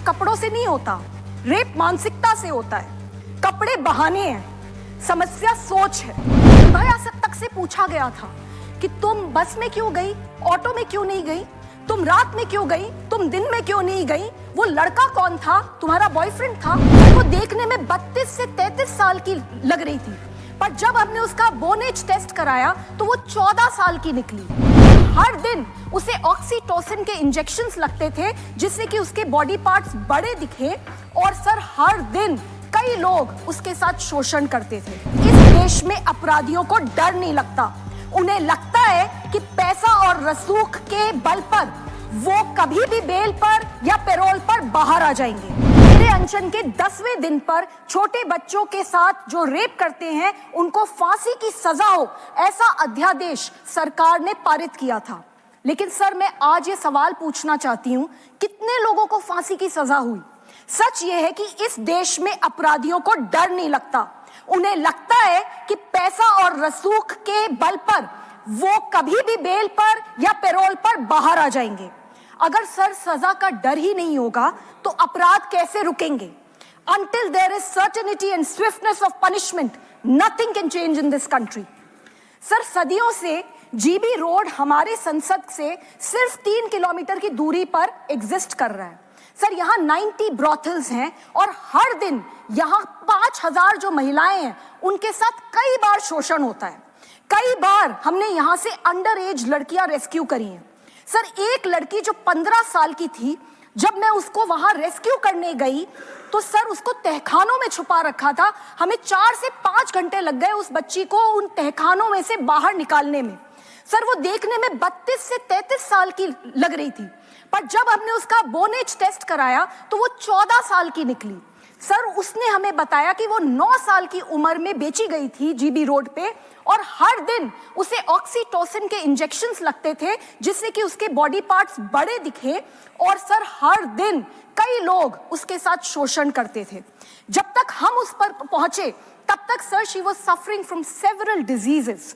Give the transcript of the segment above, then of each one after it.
Rape कपड़ों से नहीं होता, रेप मानसिकता से होता है। कपड़े बहाने हैं, समस्या सोच है। भैया तक से पूछा गया था कि तुम बस में क्यों गई, ऑटो में क्यों नहीं गई, तुम रात में क्यों गई, तुम दिन में क्यों नहीं गई, वो लड़का कौन था, तुम्हारा बॉयफ्रेंड था। वो देखने में 32 से 33 साल की लग रही थी, पर जब हमने उसका बोन एज टेस्ट कराया तो वो 14 साल की निकली। हर दिन उसे ऑक्सीटोसिन के इंजेक्शंस लगते थे जिससे कि उसके बॉडी पार्ट्स बड़े दिखे, और सर हर दिन कई लोग उसके साथ शोषण करते थे। इस देश में अपराधियों को डर नहीं लगता, उन्हें लगता है कि पैसा और रसूख के बल पर वो कभी भी बेल पर या पैरोल पर बाहर आ जाएंगे। मेरे अनशन के 10वें दिन पर छोटे बच्चों के साथ जो रेप करते हैं उनको फांसी की सजा हो, ऐसा अध्यादेश सरकार ने पारित किया था। लेकिन सर मैं आज ये सवाल पूछना चाहती हूँ, कितने लोगों को फांसी की सजा हुई? सच ये है कि इस देश में अपराधियों को डर नहीं लगता, उन्हें लगता है कि पैसा और रसूख के बल पर वो कभी भी बेल पर या पैरोल पर बाहर आ जाएंगे। अगर सर सजा का डर ही नहीं होगा तो अपराध कैसे रुकेंगे? Until there is certainty and swiftness of punishment, nothing can change in this country. Sir सदियों से जीबी रोड हमारे संसद से सिर्फ 3 किलोमीटर की दूरी पर एग्जिस्ट कर रहा है। सर यहाँ 90 ब्रॉथल्स हैं और हर दिन यहाँ 5000 जो महिलाएं हैं उनके साथ कई बार शोषण होता है। कई बार हमने यहाँ से अंडर एज लड़कियां रेस्क्यू करी हैं। सर एक लड़की जो 15 साल की थी, जब मैं उसको वहां रेस्क्यू करने गई तो सर उसको तहखानों में छुपा रखा था। हमें 4 से 5 घंटे लग गए उस बच्ची को उन तहखानों में से बाहर निकालने में। सर वो देखने में 32 से 33 साल की लग रही थी, पर जब हमने उसका बोन एज टेस्ट कराया तो वो 14 साल की निकली। सर उसने हमें बताया कि वो 9 साल की उम्र में बेची गई थी जीबी रोड पे, और हर दिन उसे ऑक्सीटोसिन के इंजेक्शंस लगते थे जिससे कि उसके बॉडी पार्ट्स बड़े दिखे, और सर हर दिन कई लोग उसके साथ शोषण करते थे। जब तक हम उस पर पहुंचे तब तक sir she was suffering from several diseases.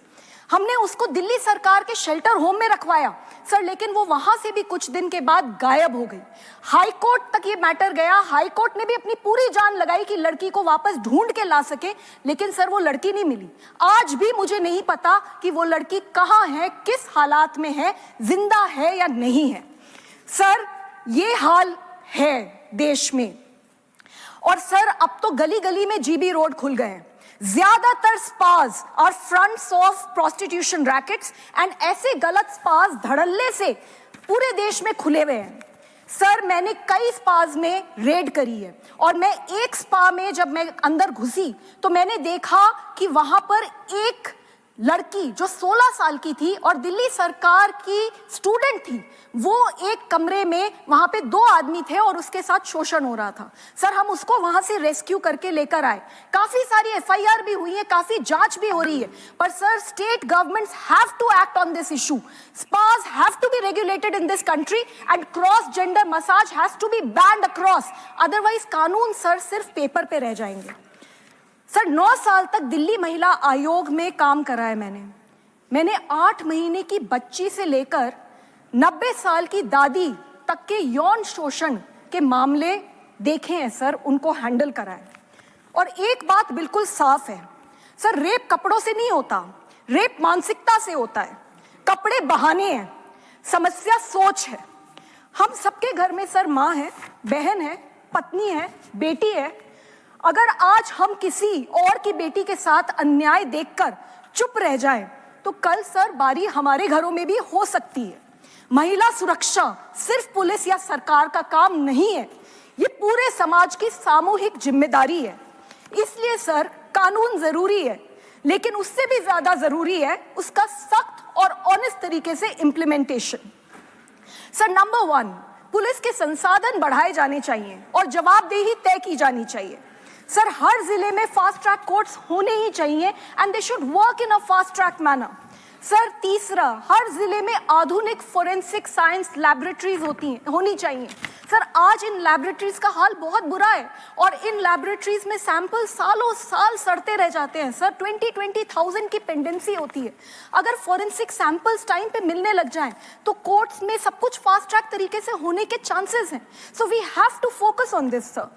हमने उसको दिल्ली सरकार के शेल्टर होम में रखवाया सर, लेकिन वो वहां से भी कुछ दिन के बाद गायब हो गई। हाई कोर्ट तक ये मैटर गया, हाई कोर्ट ने भी अपनी पूरी जान लगाई कि लड़की को वापस ढूंढ के ला सके, लेकिन सर वो लड़की नहीं मिली। आज भी मुझे नहीं पता कि वो लड़की कहाँ है, किस हालात में है, जिंदा है या नहीं है। सर ये हाल है देश में, और सर अब तो गली गली में जीबी रोड खुल गए हैं। ज्यादातर स्पास और fronts of prostitution rackets and ऐसे गलत स्पास धड़ल्ले से पूरे देश में खुले हुए हैं। सर मैंने कई स्पास में रेड करी है, और मैं एक स्पा में जब मैं अंदर घुसी तो मैंने देखा कि वहां पर एक लड़की जो 16 साल की थी और दिल्ली सरकार की स्टूडेंट थी, वो एक कमरे में वहां पे 2 आदमी थे और उसके साथ शोषण हो रहा था। सर हम उसको वहां से रेस्क्यू करके लेकर आए, काफी सारी एफआईआर भी हुई है, काफी जांच भी हो रही है, पर sir state governments have to act on this issue. Spas have to be regulated in this country and cross gender massage has to be banned across, otherwise कानून सर सिर्फ पेपर पे रह जाएंगे। सर 9 साल तक दिल्ली महिला आयोग में काम करा है मैंने 8 महीने की बच्ची से लेकर 90 साल की दादी तक के यौन शोषण के मामले देखे हैं सर, उनको हैंडल करा है। और एक बात बिल्कुल साफ है सर, रेप कपड़ों से नहीं होता, रेप मानसिकता से होता है। कपड़े बहाने हैं, समस्या सोच है। हम सबके घर में सर माँ है, बहन है, पत्नी है, बेटी है। अगर आज हम किसी और की बेटी के साथ अन्याय देखकर चुप रह जाएं, तो कल सर बारी हमारे घरों में भी हो सकती है। महिला सुरक्षा सिर्फ पुलिस या सरकार का काम नहीं है, ये पूरे समाज की सामूहिक जिम्मेदारी है। इसलिए सर कानून जरूरी है, लेकिन उससे भी ज्यादा जरूरी है उसका सख्त और ऑनेस्ट तरीके से इम्प्लीमेंटेशन। सर नंबर 1, पुलिस के संसाधन बढ़ाए जाने चाहिए और जवाबदेही तय की जानी चाहिए। सर हर जिले में फास्ट ट्रैक कोर्ट्स होने ही चाहिए and they should work in a fast track manner. Sir तीसरा, हर जिले में आधुनिक फोरेंसिक साइंस लैबोरेटरीज होनी चाहिए। सर आज इन लैबोरेटरीज का हाल बहुत बुरा है और इन लैबोरेटरीज में सैंपल सालों साल सड़ते रह जाते हैं। सर 20,000 की पेंडेंसी होती है। अगर फोरेंसिक सैंपल्स टाइम पे मिलने लग जाएं तो कोर्ट्स में सब कुछ फास्ट ट्रैक तरीके से होने के चांसेस हैं। So we have to focus on this sir.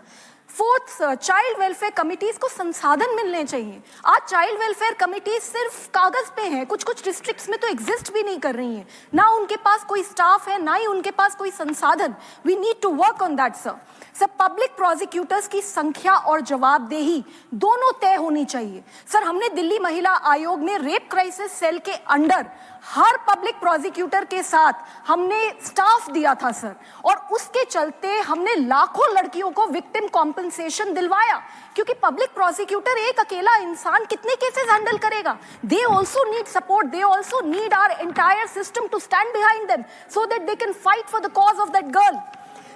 Fourth sir, child welfare committees को संसाधन मिलने चाहिए। आज चाइल्ड वेलफेयर कमिटीज सिर्फ कागज पे हैं, कुछ कुछ डिस्ट्रिक्ट्स में तो एग्जिस्ट भी नहीं कर रही हैं। ना उनके पास कोई स्टाफ है, ना ही उनके पास कोई संसाधन। We need to work on that sir. Sir public prosecutors की संख्या और जवाबदेही दोनों तय होनी चाहिए। सर हमने दिल्ली महिला आयोग में रेप क्राइसिस सेल के अंडर हर पब्लिक प्रोसिक्यूटर के साथ हमने स्टाफ दिया था सर, और उसके चलते हमने लाखों लड़कियों को विक्टिम कॉम्पेंसेशन दिलवाया, क्योंकि पब्लिक प्रोसिक्यूटर एक अकेला इंसान कितने केसेस हैंडल करेगा। They also need support, they also need our entire system to stand behind them so that they can fight for the cause of that girl.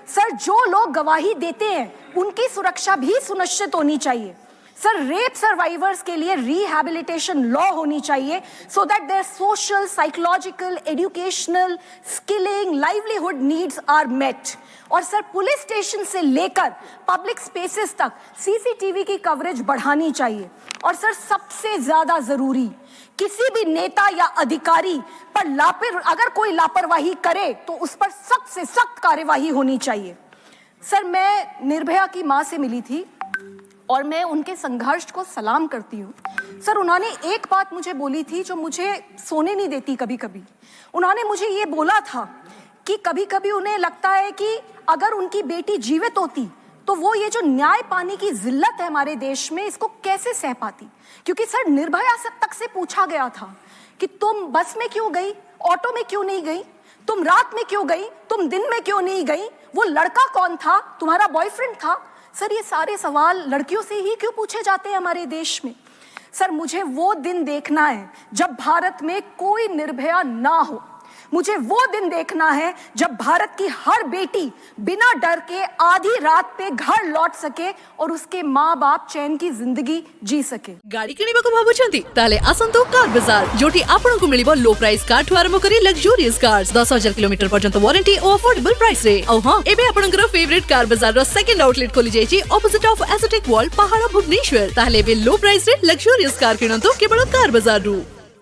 Sir जो लोग गवाही देते हैं उनकी सुरक्षा भी सुनिश्चित होनी चाहिए। सर रेप सर्वाइवर्स के लिए रिहैबिलिटेशन लॉ होनी चाहिए so that their social, psychological, educational, skilling, livelihood needs are met. और सर पुलिस स्टेशन से लेकर पब्लिक स्पेसेस तक सीसीटीवी की कवरेज बढ़ानी चाहिए। और सर सबसे ज्यादा जरूरी, किसी भी नेता या अधिकारी पर अगर कोई लापरवाही करे तो उस पर सख्त से सख्त कार्यवाही होनी चाहिए। सर मैं निर्भया की मां से मिली थी और मैं उनके संघर्ष को सलाम करती हूँ। सर उन्होंने एक बात मुझे बोली थी जो मुझे सोने नहीं देती कभी कभी। उन्होंने मुझे ये बोला था कि कभी कभी उन्हें लगता है कि अगर उनकी बेटी जीवित होती तो वो ये जो न्याय पाने की जिल्लत है हमारे देश में, इसको कैसे सह पाती। क्योंकि सर निर्भया तक से पूछा गया था कि तुम बस में क्यों गई, ऑटो में क्यों नहीं गई, तुम रात में क्यों गई, तुम दिन में क्यों नहीं गई, वो लड़का कौन था, तुम्हारा बॉयफ्रेंड था। सर ये सारे सवाल लड़कियों से ही क्यों पूछे जाते हैं हमारे देश में। सर मुझे वो दिन देखना है जब भारत में कोई निर्भया ना हो। मुझे वो दिन देखना है जब भारत की हर बेटी बिना डर के आधी रात पे घर लौट सके और उसके माँ बाप चैन की जिंदगी जी सके। गाड़ी किଣିବାକୁ ଭାବୁଛନ୍ତି ତାହେଲେ ଆସନ୍ତୁ କାର ବାजार, ଯୋଠି ଆପଣଙ୍କୁ ମିଳିବ लो प्राइस कार ठु आरंभ करी लग्जरियस कार्स 10,000 किलोमीटर पर्यंत वारंटी और अफोर्डेबल प्राइस रे। औ हां एबे आपनकर फेवरेट कार बाजार रो सेकंड आउटलेट खोली जायछि ऑपोजिट ऑफ एस्थेटिक वॉल पहाड़ भुवनेश्वर। ताहले एबे लो प्राइस रे लग्जरियस कार किणंतु केवल कार बाजार रु।